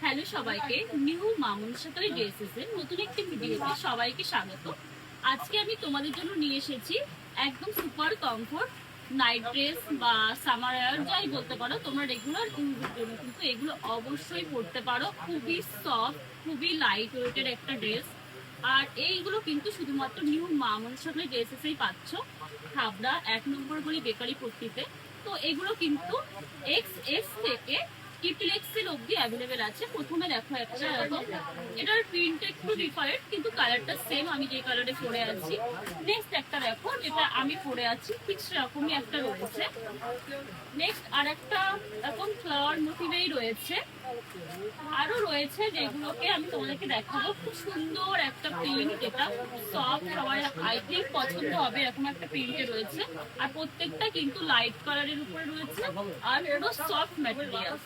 Hello সবাইকে, new Mamun সাথে ড্রেসেসের নতুন একটি ভিডিওতে সবাইকে স্বাগত। আজকে আমি তোমাদের জন্য নিয়ে এসেছি একদম সুপার কমফোর্ট নাইট ড্রেস বা সামার ওয়্যার যাই বলতে পারো, তোমরা রেগুলার ইউজের জন্য কিন্তু এগুলো অবশ্যই পরতে পারো। খুবই সফট, খুবই লাইট ওয়েটের একটা ড্রেস। আর এইগুলো কিন্তু শুধুমাত্র নিউ মামুন সাথে ড্রেসেসেই পাচ্ছ, হাবড়া 1 নম্বর গলি বেকারি পট্টিতে। তো এগুলো কিন্তু XS থেকে ট্রিপল এক্সেল অব্দি অ্যাভেলেবেল আছে। প্রথমে দেখো একটা এরকম, এটার প্রিন্ট একটু ডিফারেন্ট কিন্তু কালারটা সেম, আমি যে কালারে পরে আছি। নেক্সট একটা দেখো, যেটা আমি পরে আছি ঠিক সেরকমই একটা রয়েছে। নেক্সট আর একটা এরকম ফ্লাওয়ার মোটিভেই রয়েছে। আরো রয়েছে যেগুলোকে আমি তোমাদেরকে দেখাবো। খুব সুন্দর একটা প্রিন্ট, যেটা সফট, সবাই আই থিঙ্ক পছন্দ হবে, এরকম একটা প্রিন্টে রয়েছে। আর প্রত্যেকটা কিন্তু লাইট কালারের উপরে রয়েছে, আর এটা সফট ম্যাটেরিয়াল।